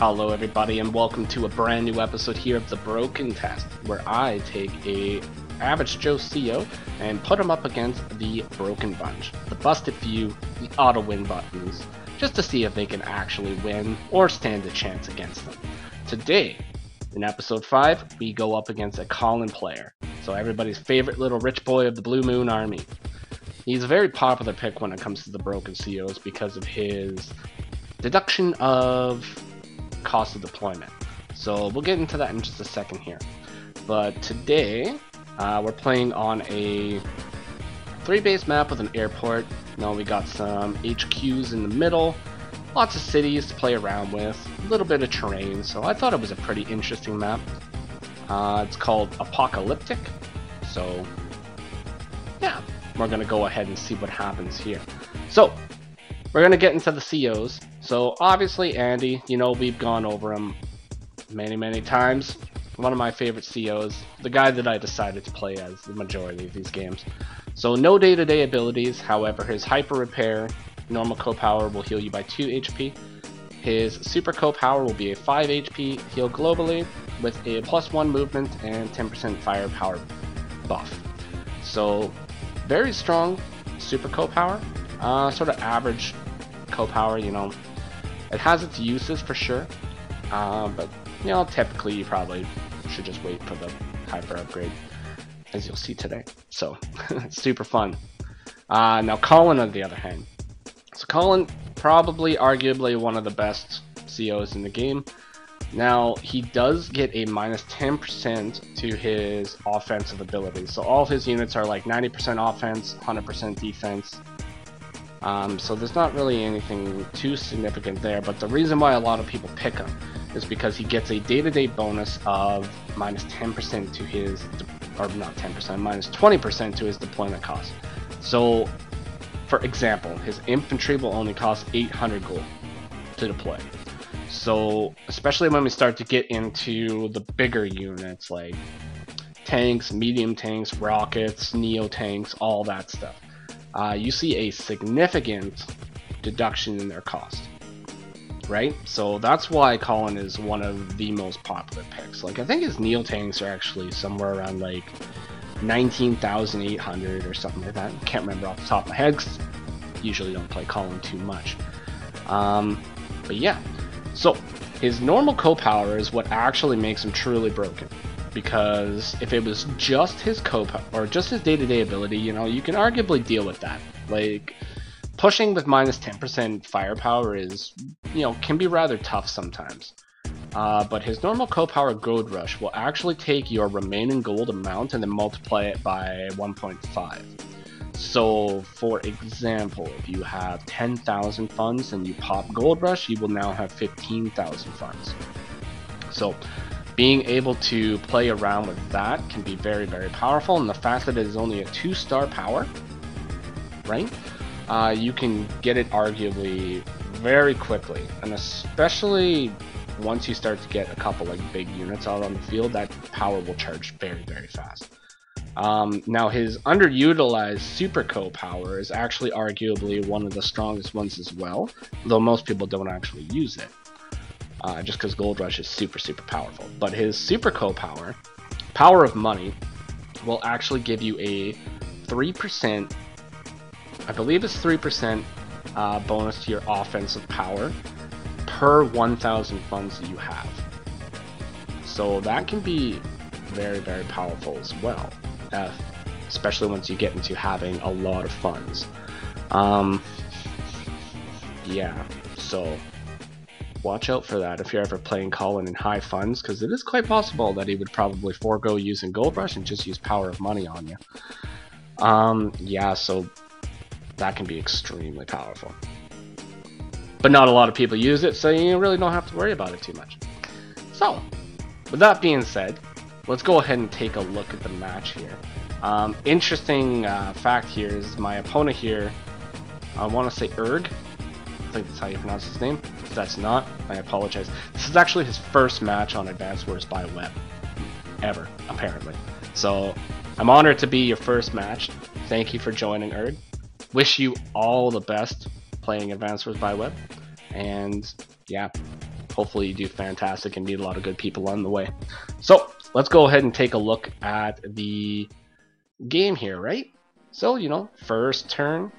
Hello everybody and welcome to a brand new episode here of the Broken Test, where I take a average Joe CO and put him up against the Broken Bunch, the Busted Few, the Auto Win Buttons, just to see if they can actually win or stand a chance against them. Today, in episode 5, we go up against a Colin player, so everybody's favorite little rich boy of the Blue Moon Army. He's a very popular pick when it comes to the Broken COs because of his deduction of cost of deployment. So we'll get into that in just a second here. But today, we're playing on a 3-base map with an airport. Now we got some HQs in the middle, lots of cities to play around with, a little bit of terrain, so I thought it was a pretty interesting map. It's called Apocalyptic, so yeah, we're gonna go ahead and see what happens here. So we're gonna get into the COs. So obviously Andy, you know, we've gone over him many times. One of my favorite COs, the guy that I decided to play as the majority of these games. So no day-to-day abilities, however his Hyper Repair, normal co-power will heal you by 2 HP. His Super co-power will be a 5 HP heal globally with a +1 movement and 10% firepower buff. So very strong Super co-power, sort of average co-power, you know. It has its uses for sure, but you know, typically you probably should just wait for the hyper upgrade, as you'll see today. So it's super fun. Now Colin on the other hand, so Colin probably arguably one of the best COs in the game. Now he does get a -10% to his offensive abilities, so all of his units are like 90% offense, 100% defense. So there's not really anything too significant there, but the reason why a lot of people pick him is because he gets a day-to-day bonus of -10% to his, or not 10%, -20% to his deployment cost. So, for example, his infantry will only cost 800 gold to deploy. So, especially when we start to get into the bigger units like tanks, medium tanks, rockets, neo tanks, all that stuff. You see a significant deduction in their cost, right? So that's why Colin is one of the most popular picks. Like, I think his Neo tanks are actually somewhere around like 19,800 or something like that. Can't remember off the top of my head, 'cause usually don't play Colin too much. But yeah, so his normal co-power is what actually makes him truly broken. Because if it was just his co-power, or just his day-to-day ability, you know, you can arguably deal with that. Like, pushing with -10% firepower is, you know, can be rather tough sometimes. But his normal co-power Gold Rush will actually take your remaining gold amount and then multiply it by 1.5. So, for example, if you have 10,000 funds and you pop Gold Rush, you will now have 15,000 funds. So, being able to play around with that can be very powerful, and the fact that it is only a 2-star power, right? You can get it arguably very quickly, and especially once you start to get a couple like big units out on the field, that power will charge very fast. Now his underutilized Super co-power is actually arguably one of the strongest ones as well, though most people don't actually use it. Just because Gold Rush is super powerful. But his Super co-power, Power of Money, will actually give you a 3%, I believe it's 3% bonus to your offensive power per 1,000 funds that you have. So that can be very powerful as well, especially once you get into having a lot of funds. Yeah, so watch out for that if you're ever playing Colin in high funds, because it is quite possible that he would probably forego using Gold Rush and just use Power of Money on you. Yeah, so that can be extremely powerful. But not a lot of people use it, so you really don't have to worry about it too much. So, with that being said, let's go ahead and take a look at the match here. Interesting fact here is my opponent here, I want to say Erg. I think that's how you pronounce his name. If that's not, I apologize. This is actually his first match on Advanced Wars by Web. Ever, apparently. So, I'm honored to be your first match. Thank you for joining, Erg. Wish you all the best playing Advanced Wars by Web. And, yeah, hopefully you do fantastic and meet a lot of good people on the way. So let's go ahead and take a look at the game here, right? So, you know, first turn,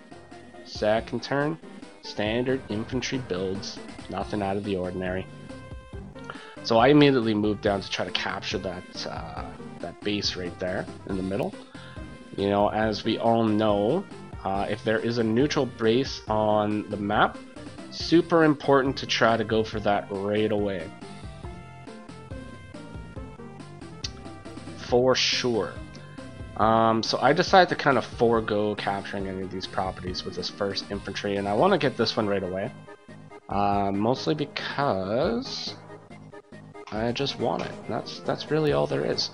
second turn, standard infantry builds, nothing out of the ordinary. So I immediately moved down to try to capture that base right there in the middle. You know, as we all know, if there is a neutral base on the map, super important to try to go for that right away. For sure. So I decided to kind of forego capturing any of these properties with this first infantry, and I want to get this one right away. Mostly because I just want it. That's really all there is.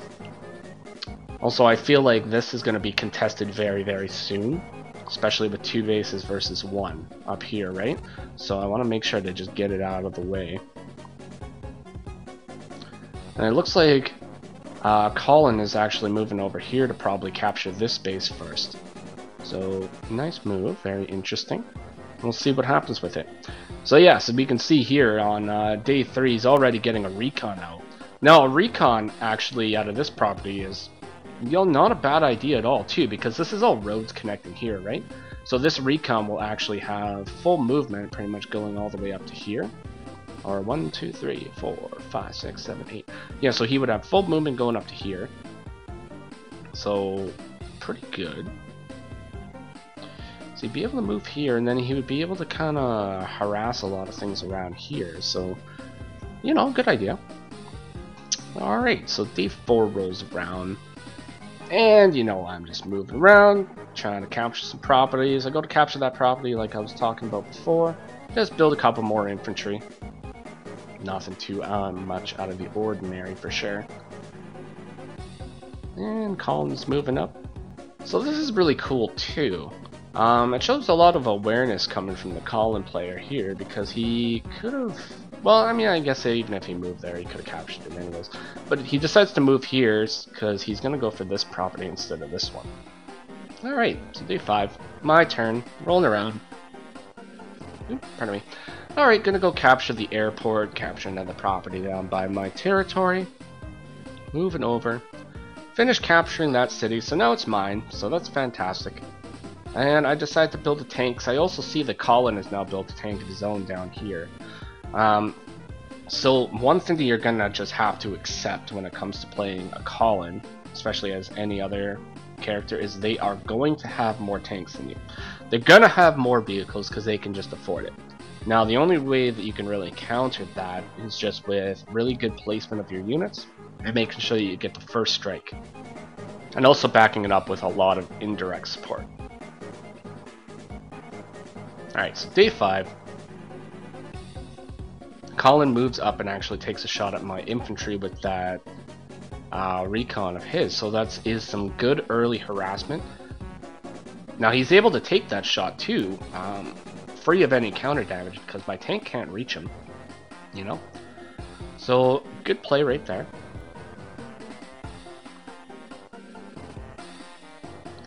Also, I feel like this is going to be contested very, very soon, especially with 2 bases versus 1 up here, right? So I want to make sure to just get it out of the way. And it looks like Colin is actually moving over here to probably capture this base first. So, nice move, very interesting. We'll see what happens with it. So yeah, so we can see here on day 3 he's already getting a recon out. Now a recon actually out of this property is, you know, not a bad idea at all too, because this is all roads connecting here, right? So this recon will actually have full movement pretty much going all the way up to here. Or 1, 2, 3, 4, 5, 6, 7, 8. Yeah, so he would have full movement going up to here. So pretty good. So he'd be able to move here, and then he would be able to kind of harass a lot of things around here. So, you know, good idea. Alright, so day 4 rolls around. And, you know, I'm just moving around, trying to capture some properties. I go to capture that property like I was talking about before. Just build a couple more infantry. Nothing too much out of the ordinary for sure. And Colin's moving up. So this is really cool too. It shows a lot of awareness coming from the Colin player here, because he could have, well, I mean, I guess even if he moved there, he could have captured it anyways. But he decides to move here because he's going to go for this property instead of this one. Alright, so day 5. My turn. Rolling around. Oops, pardon me. Alright, gonna go capture the airport, capture another property down by my territory. Moving over. Finish capturing that city, so now it's mine, so that's fantastic. And I decided to build a tank, because I also see that Colin has now built a tank of his own down here. So one thing that you're gonna just have to accept when it comes to playing a Colin, especially as any other character, is they are going to have more tanks than you. They're gonna have more vehicles because they can just afford it. Now the only way that you can really counter that is just with really good placement of your units and making sure that you get the first strike. And also backing it up with a lot of indirect support. Alright, so day 5. Colin moves up and actually takes a shot at my infantry with that recon of his, so that is some good early harassment. Now he's able to take that shot too, free of any counter damage, because my tank can't reach him, you know? So, good play right there.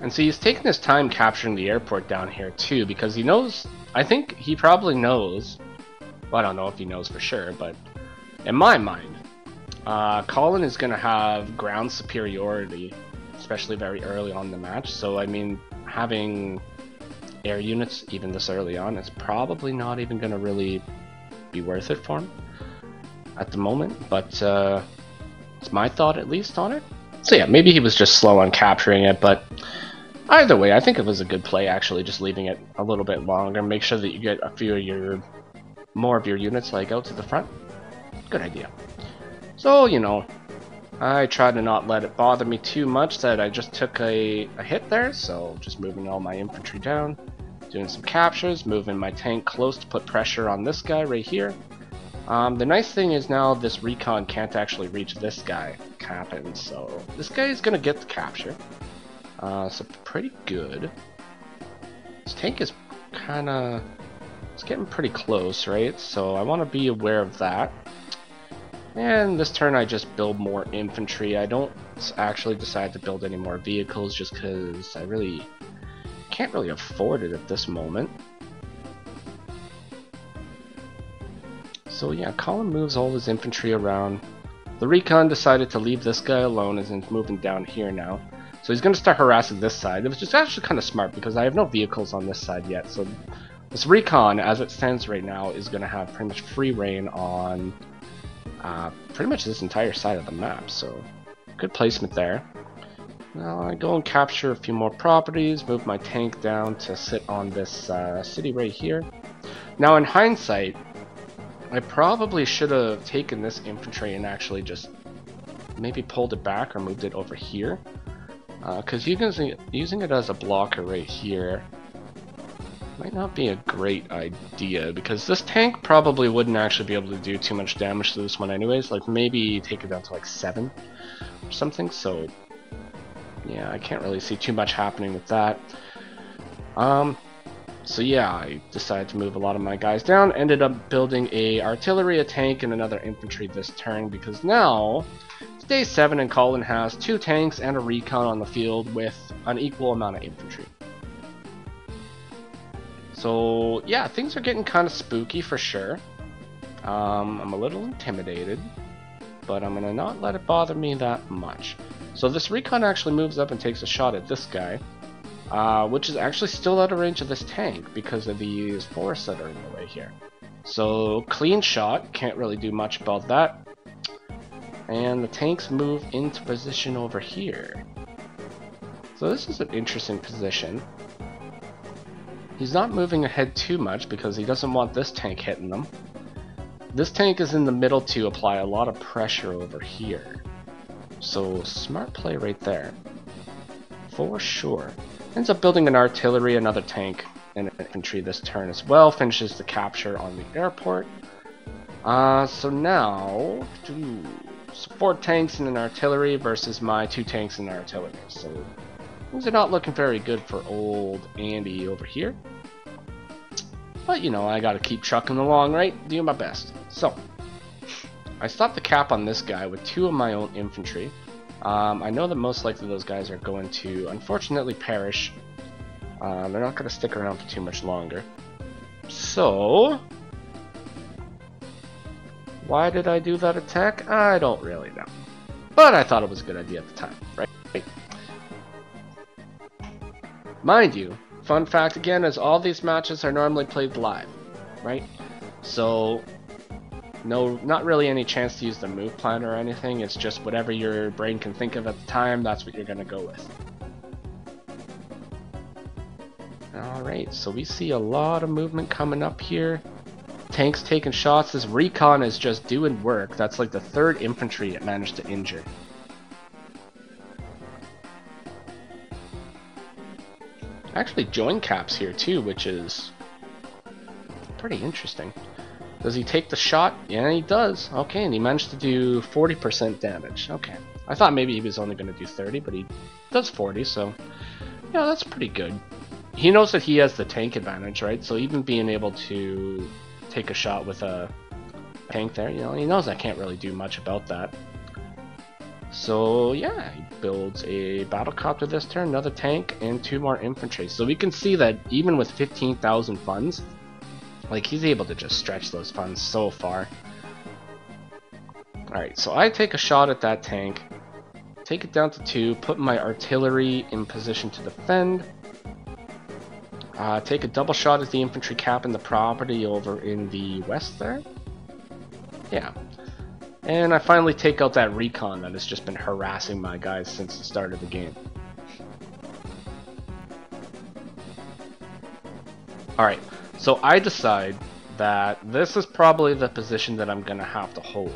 And so he's taking his time capturing the airport down here too, because he knows, I think he probably knows, well, I don't know if he knows for sure, but in my mind, Colin is going to have ground superiority, especially very early on in the match. So, I mean, having air units even this early on is probably not even going to really be worth it for him at the moment. But it's my thought, at least, on it. So yeah, maybe he was just slow on capturing it, but either way, I think it was a good play, actually, just leaving it a little bit longer. Make sure that you get a few of more of your units like out to the front. Good idea. So, you know, I try to not let it bother me too much that I just took a hit there, so just moving all my infantry down, doing some captures, moving my tank close to put pressure on this guy right here. The nice thing is now this recon can't actually reach this guy, Captain, so this guy is going to get the capture. So pretty good. This tank is kind of, it's getting pretty close, right? So I want to be aware of that. And this turn I just build more infantry. I don't actually decide to build any more vehicles just because I really can't really afford it at this moment. So So yeah, Colin moves all his infantry around. The recon decided to leave this guy alone as he's moving down here now. So he's going to start harassing this side, which is actually kind of smart because I have no vehicles on this side yet. So this recon, as it stands right now, is going to have pretty much free reign on pretty much this entire side of the map. So good placement there. Now I go and capture a few more properties, move my tank down to sit on this city right here. Now in hindsight, I probably should have taken this infantry and actually just maybe pulled it back or moved it over here. Because using it as a blocker right here might not be a great idea, because this tank probably wouldn't actually be able to do too much damage to this one anyways, like maybe take it down to like 7 or something, so yeah, I can't really see too much happening with that. So yeah, I decided to move a lot of my guys down, ended up building a artillery, a tank, and another infantry this turn, because now it's day 7 and Colin has 2 tanks and a recon on the field with an equal amount of infantry. So yeah, things are getting kind of spooky for sure. I'm a little intimidated, but I'm gonna not let it bother me that much. So this recon actually moves up and takes a shot at this guy. Which is actually still out of range of this tank because of these forests that are in the way here. So clean shot, can't really do much about that. And the tanks move into position over here. So this is an interesting position. He's not moving ahead too much because he doesn't want this tank hitting them. This tank is in the middle to apply a lot of pressure over here. So smart play right there. For sure. Ends up building an artillery, another tank, and an infantry this turn as well. Finishes the capture on the airport. So now, 4 tanks and an artillery versus my 2 tanks and an artillery. So things are not looking very good for old Andy over here. But you know, I gotta keep trucking along, right? Doing my best. So I stopped the cap on this guy with 2 of my own infantry. I know that most likely those guys are going to, unfortunately, perish. They're not going to stick around for too much longer. So, why did I do that attack? I don't really know. But I thought it was a good idea at the time, right? Mind you, fun fact again is all these matches are normally played live, right? So no, not really any chance to use the move plan or anything. It's just whatever your brain can think of at the time, that's what you're going to go with. Alright, so we see a lot of movement coming up here. Tanks taking shots. This recon is just doing work. That's like the 3rd infantry it managed to injure. Actually join caps here too, which is pretty interesting. Does he take the shot? Yeah, he does. Okay, and he managed to do 40% damage. Okay. I thought maybe he was only going to do 30, but he does 40, so yeah, that's pretty good. He knows that he has the tank advantage, right? So even being able to take a shot with a tank there, you know, he knows I can't really do much about that. So yeah, he builds a battlecopter this turn, another tank, and 2 more infantry. So we can see that even with 15,000 funds, like, he's able to just stretch those funds so far. Alright, so I take a shot at that tank, take it down to 2, put my artillery in position to defend, take a double shot at the infantry cap in the property over in the west there. Yeah. And I finally take out that recon that has just been harassing my guys since the start of the game. Alright. So I decide that this is probably the position that I'm going to have to hold.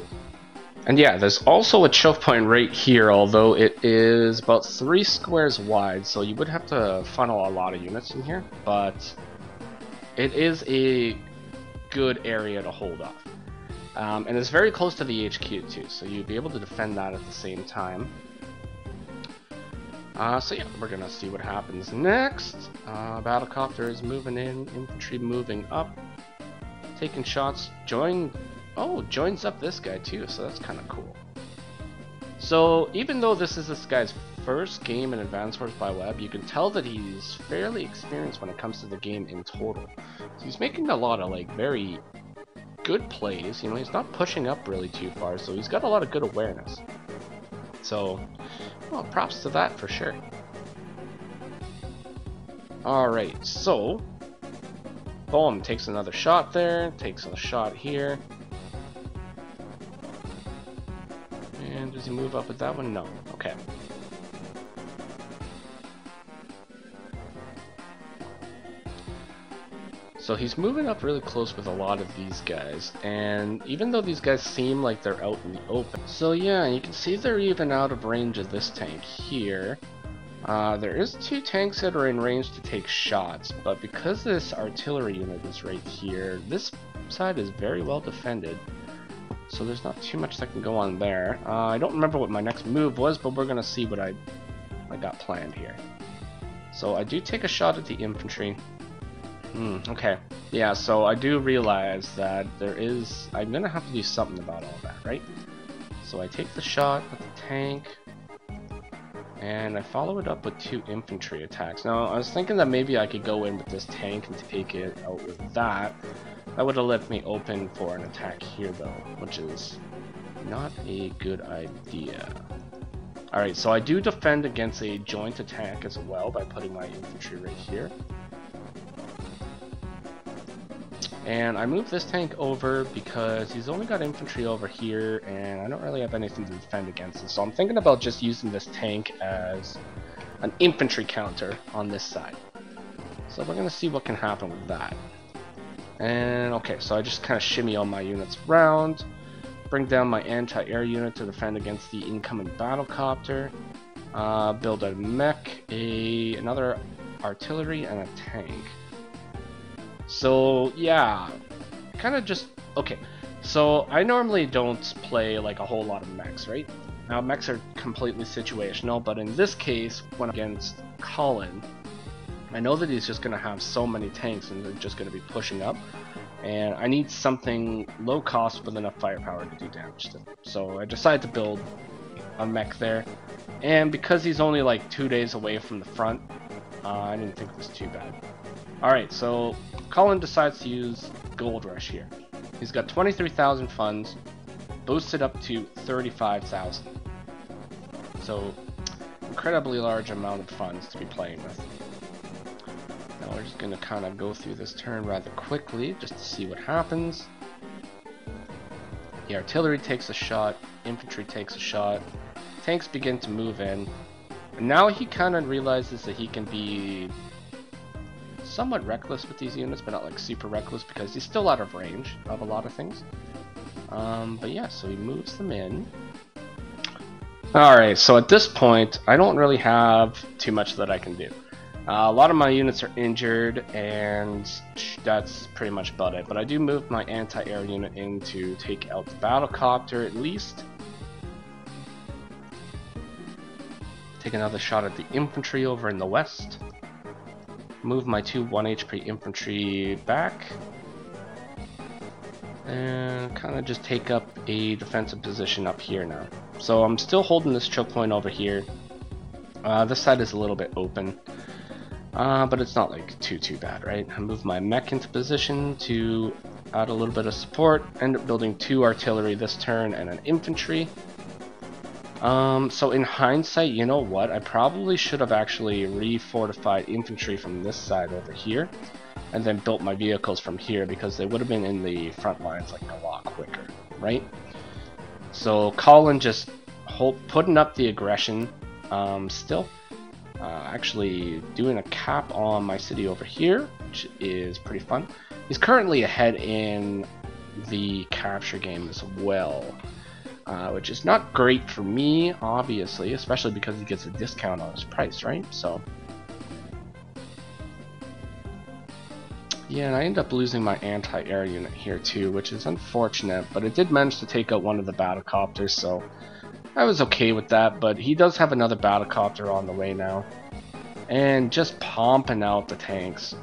And yeah, there's also a choke point right here, although it is about 3 squares wide, so you would have to funnel a lot of units in here, but it is a good area to hold off. And it's very close to the HQ too, so you'd be able to defend that at the same time. So yeah, we're gonna see what happens next. Battlecopter is moving in, infantry moving up, taking shots. Joins up this guy too, so that's kind of cool. So even though this is this guy's first game in Advanced Wars by Web, you can tell that he's fairly experienced when it comes to the game in total. So he's making a lot of like very good plays. You know, he's not pushing up really too far, so he's got a lot of good awareness. So, well, props to that for sure. Alright, so boom, takes another shot there, takes a shot here. And does he move up with that one? No. Okay. So he's moving up really close with a lot of these guys, and even though these guys seem like they're out in the open. So yeah, you can see they're even out of range of this tank here. There is 2 tanks that are in range to take shots, but because this artillery unit is right here, this side is very well defended. So there's not too much that can go on there. I don't remember what my next move was, but we're gonna see what I got planned here. So I do take a shot at the infantry. Okay. Yeah, so I do realize that I'm gonna have to do something about all that, right? So I take the shot at the tank, and I follow it up with 2 infantry attacks. Now, I was thinking that maybe I could go in with this tank and take it out with that. That would have left me open for an attack here, though, which is not a good idea. Alright, so I do defend against a joint attack as well by putting my infantry right here. And I move this tank over because he's only got infantry over here, and I don't really have anything to defend against it. So I'm thinking about just using this tank as an infantry counter on this side. So we're going to see what can happen with that. And okay, so I just kind of shimmy all my units around, bring down my anti-air unit to defend against the incoming battlecopter, build a mech, another artillery, and a tank. So yeah, kind of just, okay, so I normally don't play like a whole lot of mechs, right? Now mechs are completely situational, but in this case, when against Colin, I know that he's just going to have so many tanks and they're just going to be pushing up, and I need something low cost with enough firepower to do damage to them. So I decided to build a mech there, and because he's only like 2 days away from the front, I didn't think it was too bad. Alright, so Colin decides to use Gold Rush here. He's got 23,000 funds, boosted up to 35,000. So, incredibly large amount of funds to be playing with. Now we're just going to kind of go through this turn rather quickly, just to see what happens. The artillery takes a shot, infantry takes a shot, tanks begin to move in, and now he kind of realizes that he can be somewhat reckless with these units, but not like super reckless because he's still out of range of a lot of things. But yeah, so he moves them in. Alright, so at this point, I don't really have too much that I can do. A lot of my units are injured, and that's pretty much about it. But I do move my anti-air unit in to take out the battlecopter at least. Take another shot at the infantry over in the west. Move my 2 1 HP infantry back, and kind of just take up a defensive position up here now. So I'm still holding this choke point over here. This side is a little bit open, but it's not like too bad, right? I move my mech into position to add a little bit of support. End up building 2 artillery this turn and an infantry. So in hindsight, you know what? I probably should have actually re-fortified infantry from this side over here, and then built my vehicles from here, because they would have been in the front lines like a lot quicker, right? So Colin just putting up the aggression, still. Actually doing a cap on my city over here, which is pretty fun. He's currently ahead in the capture game as well. Which is not great for me, obviously, especially because he gets a discount on his price, right? So, yeah, and I end up losing my anti-air unit here too, which is unfortunate, but it did manage to take out one of the battlecopters, so I was okay with that. But he does have another battlecopter on the way now, and just pumping out the tanks,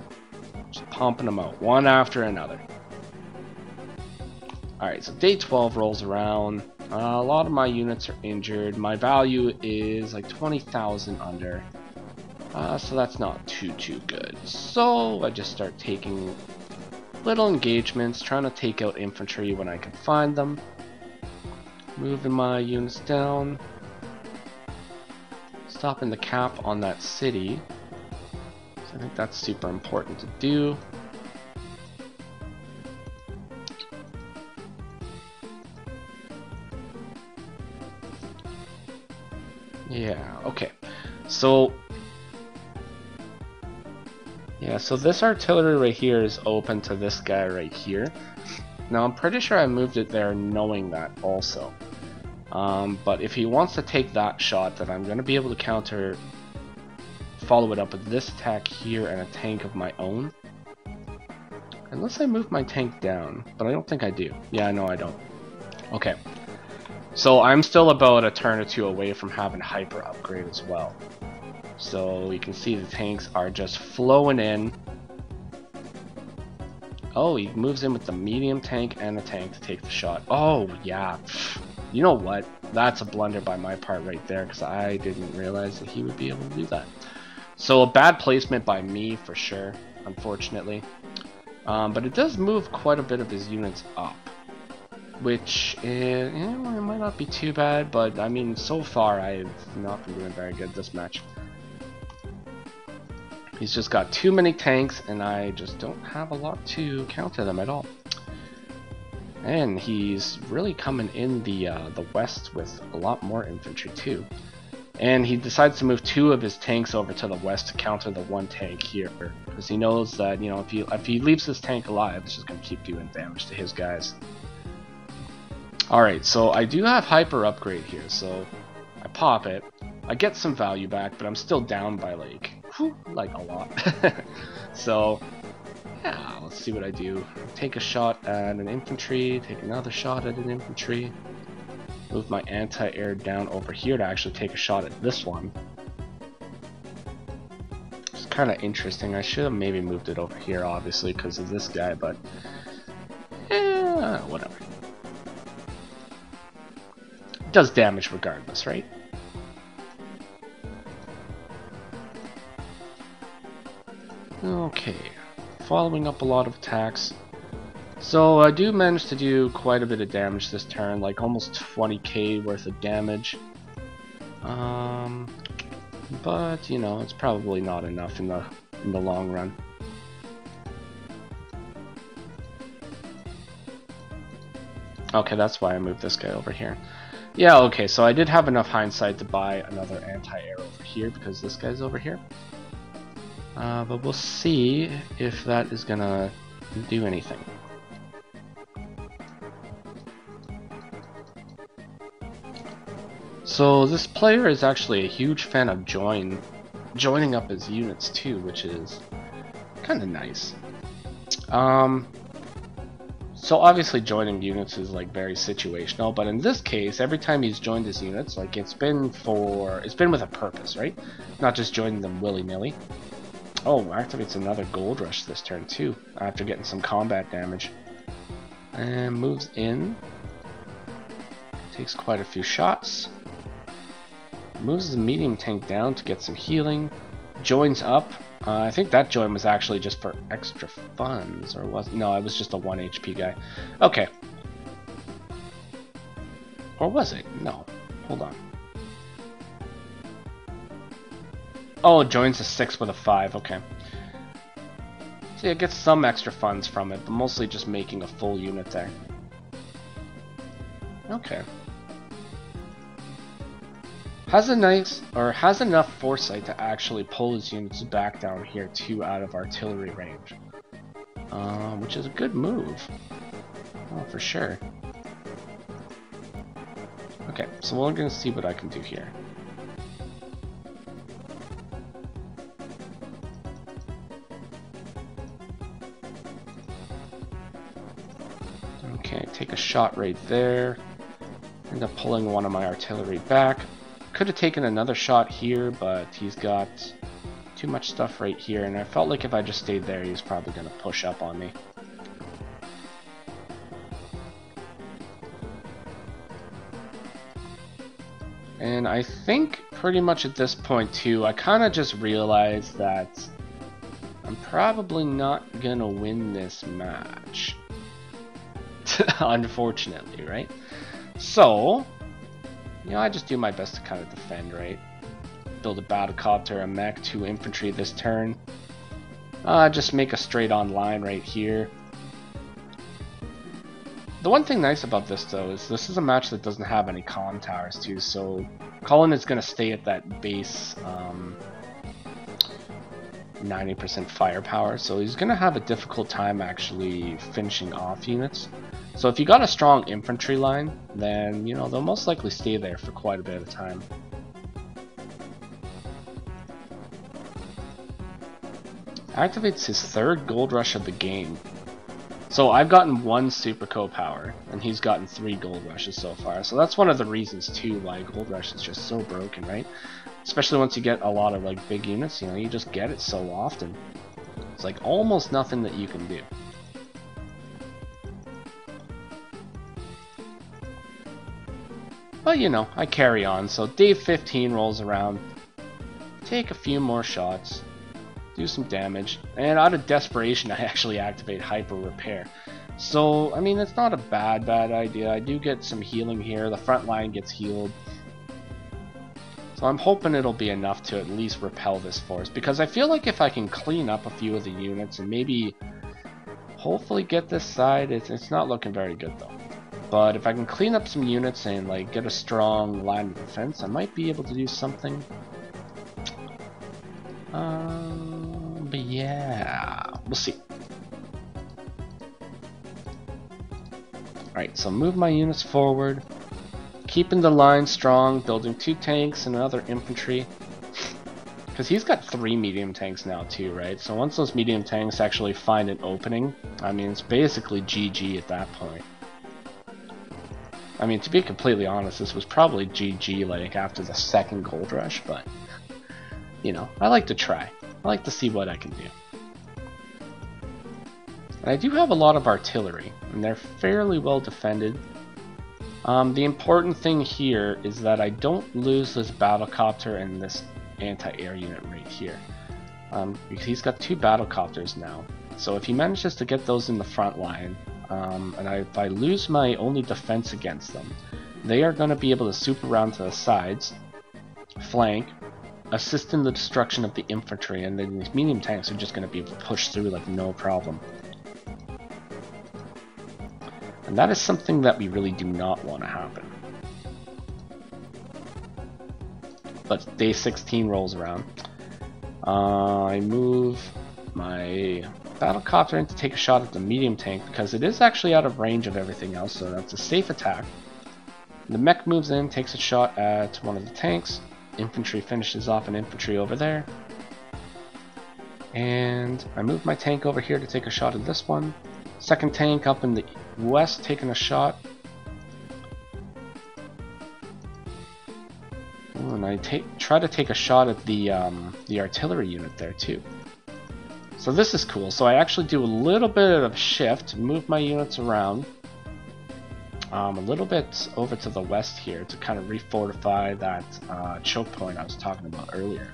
just pumping them out one after another. Alright, so day 12 rolls around. A lot of my units are injured. My value is like 20,000 under. So that's not too good. So I just start taking little engagements, trying to take out infantry when I can find them. Moving my units down. Stopping the cap on that city. So I think that's super important to do. Yeah, okay. So yeah, so this artillery right here is open to this guy right here. Now I'm pretty sure I moved it there knowing that also. But if he wants to take that shot, then I'm going to be able to follow it up with this attack here and a tank of my own. Unless I move my tank down, but I don't think I do. Yeah, no I don't. Okay. So I'm still about a turn or two away from having hyper upgrade as well. So you can see the tanks are just flowing in. Oh, he moves in with the medium tank and the tank to take the shot. Oh, yeah. You know what? That's a blunder by my part right there, because I didn't realize that he would be able to do that. So a bad placement by me for sure, unfortunately. But it does move quite a bit of his units up, which it might not be too bad, but I mean, so far I've not been doing very good this match. He's just got too many tanks, and I just don't have a lot to counter them at all. And he's really coming in the west with a lot more infantry too. And he decides to move 2 of his tanks over to the west to counter the 1 tank here, because he knows that, you know, if he leaves this tank alive, it's just going to keep doing damage to his guys. Alright, so I do have hyper upgrade here, so I pop it. I get some value back, but I'm still down by like a lot. So yeah, let's see what I do. Take a shot at an infantry, take another shot at an infantry. Move my anti-air down over here to actually take a shot at this one. It's kind of interesting. I should have maybe moved it over here, obviously, because of this guy, but whatever. It does damage regardless, right? Okay, following up a lot of attacks. So I do manage to do quite a bit of damage this turn, like almost 20k worth of damage. But you know, it's probably not enough in the long run. Okay, that's why I moved this guy over here. Yeah, okay, so I did have enough hindsight to buy another anti-air over here because this guy's over here. But we'll see if that is gonna do anything. So this player is actually a huge fan of joining up his units too, which is kind of nice. So obviously joining units is like very situational, but in this case, every time he's joined his units, like it's been with a purpose, right? Not just joining them willy-nilly. Oh, activates another gold rush this turn too, after getting some combat damage. And moves in. Takes quite a few shots. Moves the medium tank down to get some healing. Joins up. I think that join was actually just for extra funds, or was no? It was just a 1 HP guy. Okay. Or was it? No. Hold on. Oh, it joins a 6 with a 5. Okay. So yeah, it gets some extra funds from it, but mostly just making a full unit there. Okay. Has enough foresight to actually pull his units back down here too out of artillery range, which is a good move. Oh, for sure. Okay, so we're gonna see what I can do here. Okay, take a shot right there. End up pulling one of my artillery back. Could have taken another shot here, but he's got too much stuff right here, and I felt like if I just stayed there, he was probably going to push up on me. And I think pretty much at this point too, I kind of just realized that I'm probably not gonna win this match. Unfortunately, right? So, you know, I just do my best to kind of defend, right? Build a battlecopter, a mech, 2 infantry this turn. Just make a straight on line right here. The one thing nice about this though is this is a match that doesn't have any con towers too, so Cullen is going to stay at that base 90% firepower, so he's going to have a difficult time actually finishing off units. So if you got a strong infantry line, then you know they'll most likely stay there for quite a bit of time. Activates his 3rd gold rush of the game. So I've gotten 1 super co-power, and he's gotten 3 gold rushes so far. So that's one of the reasons too why gold rush is just so broken, right? Especially once you get a lot of like big units, you know, you just get it so often. It's like almost nothing that you can do. But you know, I carry on. So day 15 rolls around, take a few more shots, do some damage, and out of desperation I actually activate Hyper Repair. So, I mean, it's not a bad idea. I do get some healing here. The front line gets healed. So I'm hoping it'll be enough to at least repel this force, because I feel like if I can clean up a few of the units and maybe hopefully get this side, it's not looking very good though. But if I can clean up some units and like get a strong line of defense, I might be able to do something. But yeah, we'll see. Alright, so move my units forward, keeping the line strong, building 2 tanks and another infantry. Because he's got 3 medium tanks now too, right? So once those medium tanks actually find an opening, I mean, it's basically GG at that point. I mean, to be completely honest, this was probably GG like after the 2nd gold rush, but you know, I like to try. I like to see what I can do. And I do have a lot of artillery, and they're fairly well defended. The important thing here is that I don't lose this battlecopter and this anti-air unit right here. Because he's got 2 battlecopters now. So if he manages to get those in the front line, and if I lose my only defense against them, they are going to be able to swoop around to the sides, flank, assist in the destruction of the infantry, and then these medium tanks are just going to be able to push through like no problem. And that is something that we really do not want to happen. But day 16 rolls around. I move my battlecopter in to take a shot at the medium tank because it is actually out of range of everything else, so that's a safe attack. The mech moves in, takes a shot at one of the tanks. Infantry finishes off an infantry over there. And I move my tank over here to take a shot at this one. 2nd tank up in the west taking a shot. Ooh, and I try to take a shot at the artillery unit there too. So this is cool. So I actually do a little bit of shift, move my units around a little bit over to the west here to kind of refortify that choke point I was talking about earlier.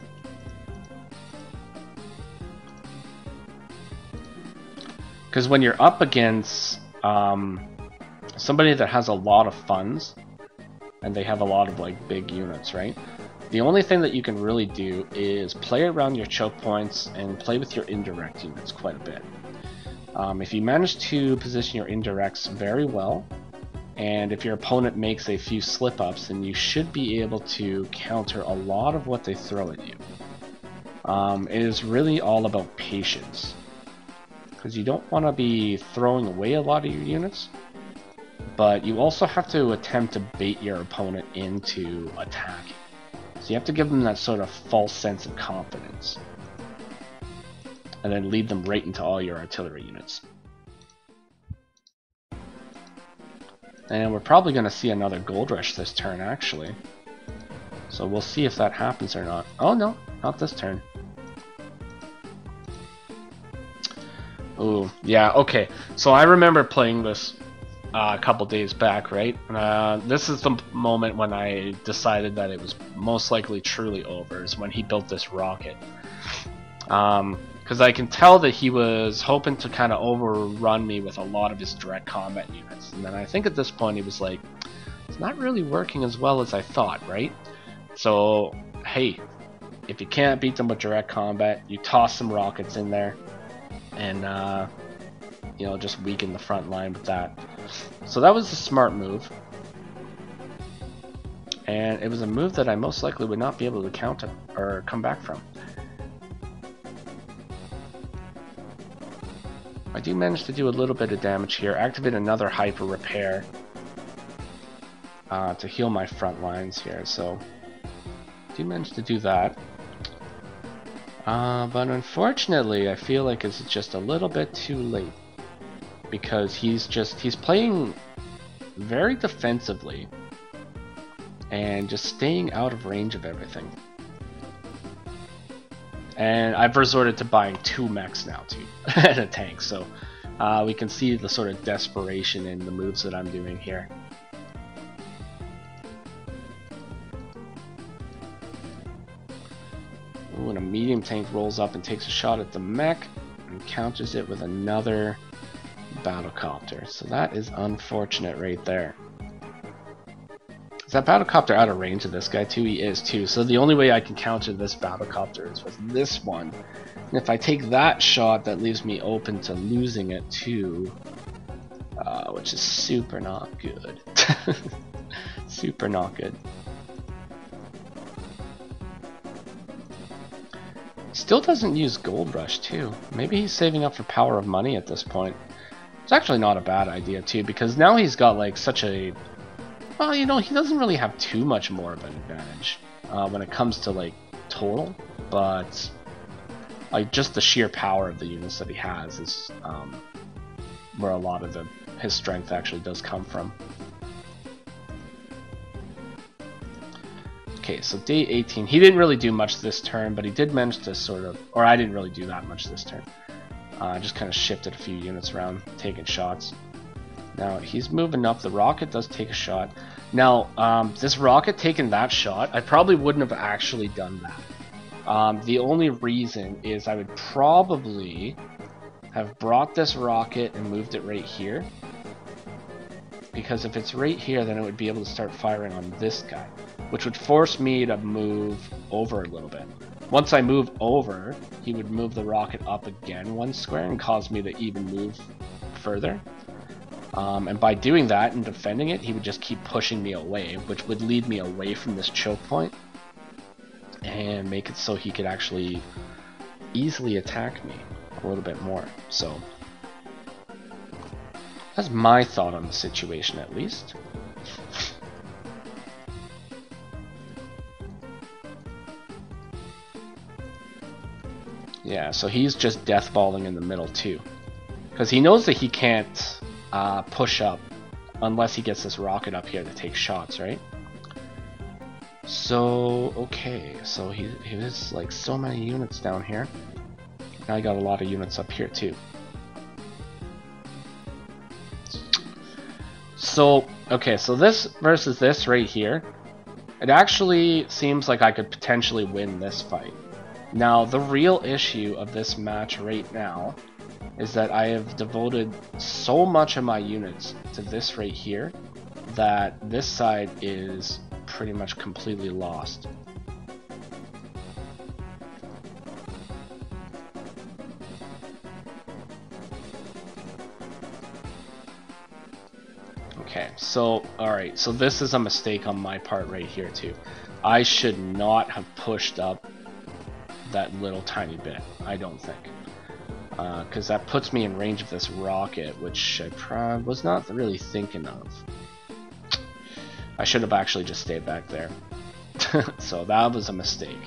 Because when you're up against somebody that has a lot of funds and they have a lot of like big units, right? The only thing that you can really do is play around your choke points and play with your indirect units quite a bit. If you manage to position your indirects very well, and if your opponent makes a few slip-ups, then you should be able to counter a lot of what they throw at you. It is really all about patience, because you don't want to be throwing away a lot of your units, but you also have to attempt to bait your opponent into attacking. So you have to give them that sort of false sense of confidence, and then lead them right into all your artillery units. And we're probably going to see another gold rush this turn, actually. So we'll see if that happens or not. Oh no, not this turn. Ooh, yeah, okay. So I remember playing this a couple days back, right? This is the moment when I decided that it was most likely truly over, is when he built this rocket. Because Because I can tell that he was hoping to kind of overrun me with a lot of his direct combat units. And then I think at this point he was like, it's not really working as well as I thought, right? So, hey, if you can't beat them with direct combat, you toss some rockets in there and, you know, just weaken the front line with that. So that was a smart move. And it was a move that I most likely would not be able to counter or come back from. I do manage to do a little bit of damage here. Activate another hyper repair to heal my front lines here. So I do manage to do that. But unfortunately, I feel like it's just a little bit too late because he's playing very defensively and just staying out of range of everything. And I've resorted to buying 2 mechs now too, and a tank, so we can see the sort of desperation in the moves that I'm doing here. Ooh, and a medium tank rolls up and takes a shot at the mech and counters it with another battlecopter. So that is unfortunate right there. Is that battlecopter out of range of this guy too? He is too. So the only way I can counter this battlecopter is with this one. And if I take that shot, that leaves me open to losing it too. Which is super not good. Super not good. Still doesn't use Gold Rush too. Maybe he's saving up for Power of Money at this point. It's actually not a bad idea too, because now he's got like such a... Well, you know, he doesn't really have too much more of an advantage when it comes to like total, but like just the sheer power of the units that he has is where a lot of his strength actually does come from. Okay, so day 18. He didn't really do much this turn, but he did manage to sort of, or I didn't really do that much this turn. Just kind of shifted a few units around, taking shots. Now he's moving up. The rocket does take a shot. Now this rocket taking that shot, I probably wouldn't have actually done that. The only reason is I would probably have brought this rocket and moved it right here. Because if it's right here, then it would be able to start firing on this guy, which would force me to move over a little bit. Once I move over, he would move the rocket up again 1 square and cause me to even move further. And by doing that and defending it, he would just keep pushing me away, which would lead me away from this choke point and make it so he could actually easily attack me a little bit more. So that's my thought on the situation, at least. Yeah, so he's just deathballing in the middle too, because he knows that he can't push up unless he gets this rocket up here to take shots, right? So, okay, so he has like so many units down here. Now I got a lot of units up here too. So, okay, so this versus this right here, it actually seems like I could potentially win this fight. Now, the real issue of this match right now is that I have devoted so much of my units to this right here that this side is pretty much completely lost. Okay, so, alright, so this is a mistake on my part right here too. I should not have pushed up that little tiny bit, I don't think. Because that puts me in range of this rocket, which I was not really thinking of. I should have actually just stayed back there. So that was a mistake.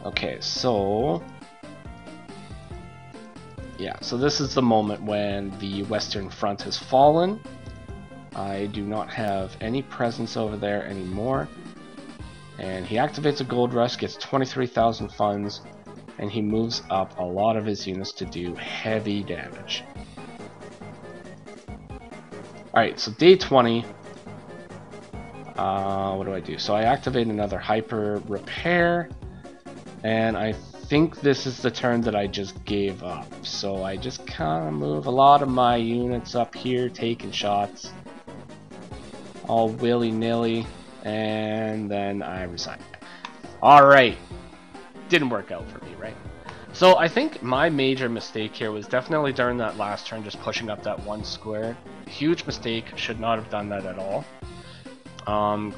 Okay, so... yeah, so this is the moment when the Western Front has fallen. I do not have any presence over there anymore. And he activates a Gold Rush, gets 23,000 funds, and he moves up a lot of his units to do heavy damage. Alright, so day 20. What do I do? So I activate another hyper repair, and I think this is the turn that I just gave up. So I just kind of move a lot of my units up here, taking shots, all willy-nilly, and then I resign. Alright, didn't work out for me, right? So I think my major mistake here was definitely during that last turn, just pushing up that one square. Huge mistake, should not have done that at all.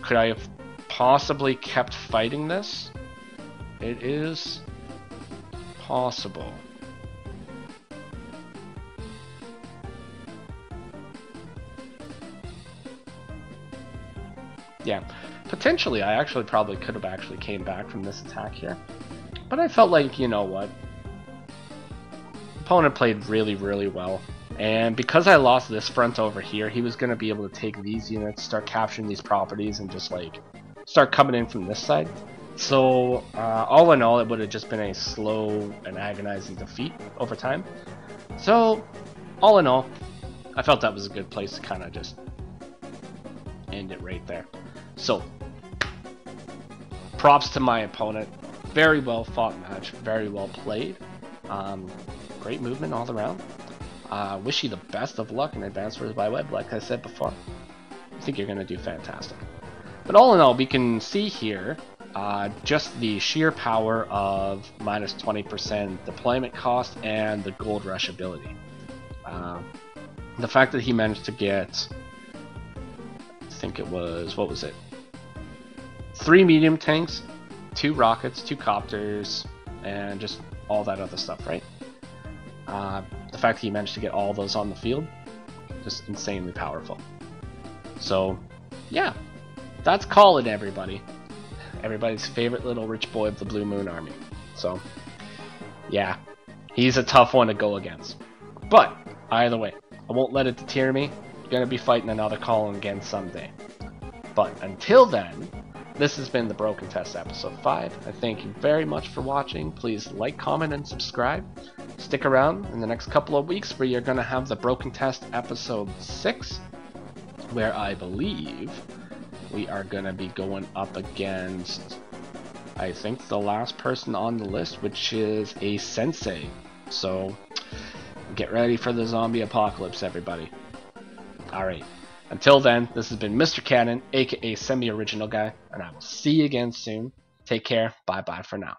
Could I have possibly kept fighting this? It is possible. Yeah, potentially I actually probably could have actually came back from this attack here. But I felt like, you know what? Opponent played really, really well. And because I lost this front over here, he was going to be able to take these units, start capturing these properties, and just like start coming in from this side. So all in all, it would have just been a slow and agonizing defeat over time. So all in all, I felt that was a good place to kind of just end it right there. So props to my opponent. Very well fought match, very well played. Great movement all around. Wish you the best of luck in advance for his buy web, like I said before. I think you're going to do fantastic. But all in all, we can see here just the sheer power of minus 20% deployment cost and the gold rush ability. The fact that he managed to get, I think it was, what was it? 3 medium tanks, 2 rockets, 2 copters, and just all that other stuff, right? The fact that he managed to get all those on the field, just insanely powerful. So, yeah, that's Colin, everybody. Everybody's favorite little rich boy of the Blue Moon Army. So, yeah, he's a tough one to go against. But, either way, I won't let it deter me. I'm gonna be fighting another Colin again someday. But until then, this has been the Broken Test episode 5. I thank you very much for watching. Please like, comment, and subscribe. Stick around in the next couple of weeks where you're going to have the Broken Test episode 6, where I believe we are going to be going up against, I think, the last person on the list, which is a sensei. So get ready for the zombie apocalypse, everybody. Alright. Until then, this has been Mr. Cannon, aka Semi-Original Guy, and I will see you again soon. Take care. Bye-bye for now.